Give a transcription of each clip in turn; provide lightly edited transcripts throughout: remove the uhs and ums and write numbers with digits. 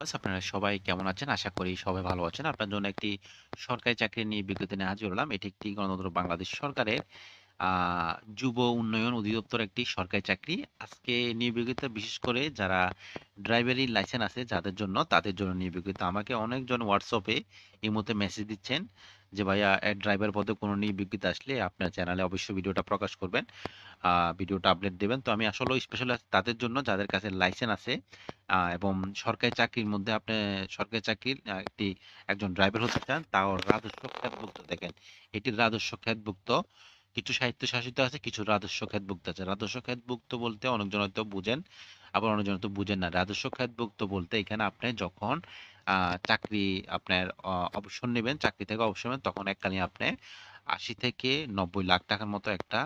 আপনারা সবাই কেমন আছেন? আশা করি সবাই ভালো আছেন। আপনার জন্য একটি সরকারি চাকরি নিয়ে বিজ্ঞপ্তি নিয়ে হাজির হলাম। এটি একটি গণতন্ত্র বাংলাদেশ সরকারের আ যুব উন্নয়ন অধিদপ্তর একটি সরকারি চাকরি। আজকে নিয়োগ বিজ্ঞপ্তিটা বিশেষ করে যারা ড্রাইভারি লাইসেন্স আছে তাদের জন্য নিয়োগ বিজ্ঞপ্তি। আমাকে অনেকজন WhatsApp এ ইমোতে মেসেজ দিচ্ছেন যে, "ভাইয়া ড্রাইভার পদে কোনো নিয়োগ বিজ্ঞপ্তি আসলে আপনার চ্যানেলে অবশ্যই ভিডিওটা প্রকাশ করবেন।" ভিডিওটা আপলোড দেবেন। তো আমি আসলেও স্পেশালি তাদের জন্য যাদের কাছে লাইসেন্স আছে এবং সরকারি চাকরির মধ্যে আপনি সরকারি চাকরির একজন ড্রাইভার হতে চান, তাও রাজস্ব খাতভুক্ত দেখেন। এটি রাজস্ব খাতভুক্ত। কিছু স্বায়ত্তশাসিত আছে, কিছু রাজস্ব খাতভুক্ত আছে। রাজস্ব খাতভুক্ত বলতে অনেকজন হয়তো বুঝেন, আবার অনেকজন হয়তো বুঝেন না। রাজস্ব খাতভুক্ত বলতে এখানে আপনি যখন চাকরি আপনার অবসর নেবেন, চাকরি থেকে অবসর নেবেন, তখন এককালীন আপনি ৮০ থেকে ৯০ লাখ টাকার মতো একটা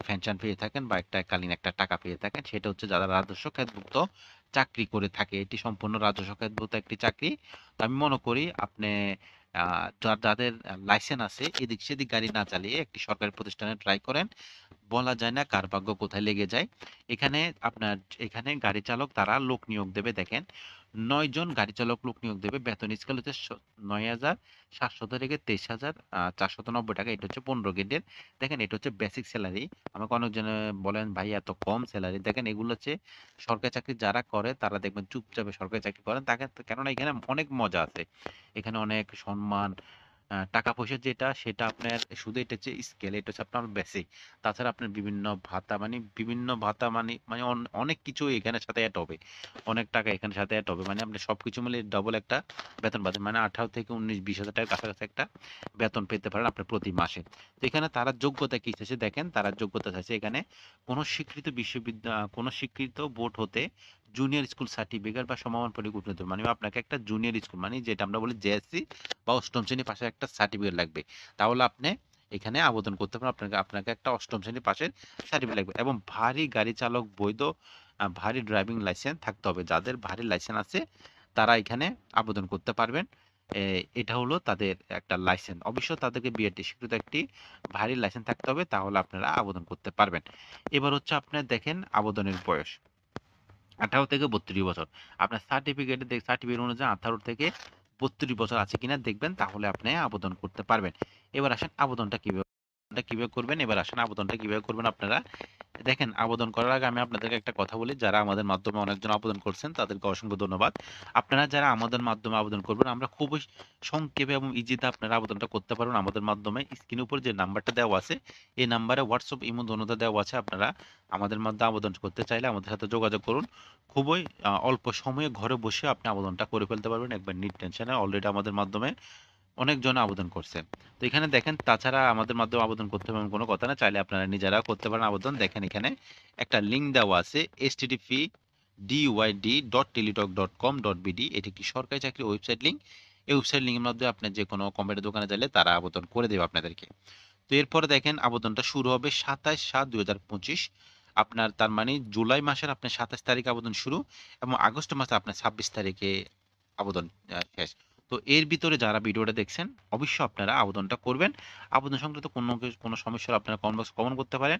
পেনশন পেয়ে থাকেন বা এককালীন একটা টাকা পেয়ে থাকেন। সেটা হচ্ছে যারা রাজস্ব খাতভুক্ত চাকরি করে থাকে। এটি সম্পূর্ণ রাজস্ব খাতভুক্ত একটি চাকরি। তো আমি মনে করি আপনি যাদের লাইসেন্স আছে এদিক সেদিক গাড়ি না চালিয়ে একটি সরকারি প্রতিষ্ঠানে ট্রাই করেন। বলা যায় না কার ভাগ্য কোথায় লেগে যায়। এখানে আপনার এখানে গাড়ি চালক তারা লোক নিয়োগ দেবে দেখেন। ৯ জন গাড়ি চালক লোক নিয়োগ দেবে। বেতন স্কেল হচ্ছে ৯,৭০০ থেকে ২৩,৪৯০ টাকা। এটা হচ্ছে ১৫ গ্রেডের। দেখেন এটা হচ্ছে বেসিক সেলারি। আমাকে অনেকজনে বলেন, "ভাই এত কম সেলারি।" দেখেন এগুলো হচ্ছে সরকারি চাকরি যারা করে তারা দেখবেন চুপচাপে সরকারি চাকরি করেন। কেননা এখানে অনেক মজা আছে। এখানে অনেক সম্মান, টাকা-পয়সা যেটা সেটা আপনার শুধু এটা হচ্ছে স্কেল, এটা হচ্ছে আপনার বেসিক। তাছাড়া আপনার বিভিন্ন ভাতা মানে অনেক কিছু এখানের সাথে এড হবে। অনেক টাকা এখানের সাথে এড হবে। মানে আপনি সবকিছু মিলিয়ে ডবল একটা বেতন পাচ্ছেন। মানে ১৮ থেকে ১৯-২০ হাজার টাকার কাছাকাছি একটা বেতন পেতে পারেন আপনি প্রতি মাসে। তো এখানে তারা যোগ্যতা কি চাইছে দেখেন, তারা যোগ্যতা চাইছে এখানে কোনো স্বীকৃত বোর্ড হতে জুনিয়র স্কুল সার্টিফিকেট বা সমমান পরীক্ষা উত্তীর্ণ হতে হবে। মানে আপনাকে একটা জুনিয়র স্কুল মানে যেটা আমরা বলি জেএসসি বা ৮ম শ্রেণী পাশের একটা সার্টিফিকেট লাগবে। তাহলে আপনি এখানে আবেদন করতে পারেন। আপনাকে একটা ৮ম শ্রেণী পাশের সার্টিফিকেট লাগবে এবং ভারী গাড়ি চালক বৈধ ভারী ড্রাইভিং লাইসেন্স থাকতে হবে। যাদের ভারী লাইসেন্স আছে তারা এখানে আবেদন করতে পারবেন। এ এটা হলো তাদের একটা লাইসেন্স। অবশ্য তাদেরকে বিআরটি স্বীকৃত একটি ভারী লাইসেন্স থাকতে হবে, তাহলে আপনারা আবেদন করতে পারবেন। এবার হচ্ছে আপনার দেখেন আবেদনের বয়স ১৮ থেকে ৩২ বছর। আপনার সার্টিফিকেট অনুযায়ী ১৮ থেকে ৩২ বছর আছে কিনা দেখবেন, তাহলে আপনি আবেদন করতে পারবেন। এবার আসেন আবেদনটা কিভাবে করবেন? এবার আসেন আবেদনটা কিভাবে করবেন আপনারা? দেখেন আবেদন করার আগে আমি আপনাদেরকে একটা কথা বলি, যারা আমাদের মাধ্যমে অনেকজন আবেদন করছেন তাদেরকে অসংখ্য ধন্যবাদ। আপনারা যারা আমাদের মাধ্যমে আবেদন করবেন, আমরা খুবই সংক্ষেপে এবং ইজিতে আপনারা আবেদনটা করতে পারবেন আমাদের মাধ্যমে। স্ক্রিনের উপর যে নাম্বারটা দেওয়া আছে, এই নাম্বারে WhatsApp, ইমো দোনোটা দেওয়া আছে। আপনারা আমাদের মাধ্যমে আবেদন করতে চাইলে আমাদের সাথে যোগাযোগ করুন। খুবই অল্প সময়ে ঘরে বসে আপনি আবেদনটা করে ফেলতে পারবেন একবার নির্টেনশনে। অলরেডি আমাদের মাধ্যমে অনেকজন আবেদন করছে। তো এখানে দেখেন তাছাড়া আমাদের মাধ্যমে আবেদন করতে হবে এমন কোনো কথা না। চাইলে আপনারা নিজেরাও করতে পারেন আবেদন। দেখেন এখানে একটা লিঙ্ক দেওয়া আছে http://dyd.teletalk.com.bd। এটি একটি সরকারি চাকরির ওয়েবসাইট লিঙ্ক। এই ওয়েবসাইট লিঙ্কের মাধ্যমে আপনি যেকোনো কম্পিউটার দোকানে চাইলে তারা আবেদন করে দেবে আপনাদেরকে। তো এরপরে দেখেন আবেদনটা শুরু হবে ২৭/৭/২০২৫। আপনার তার মানে জুলাই মাসের আপনার ২৭ তারিখে আবেদন শুরু এবং আগস্ট মাসে আপনার ২৬ তারিখে আবেদন শেষ। তো এর ভিতরে যারা ভিডিওটা দেখছেন অবশ্যই আপনারা আবেদনটা করবেন। আবেদন সংক্রান্ত কোনো সমস্যা হলে আপনারা কমেন্ট বক্সে কমেন্ট করতে পারেন।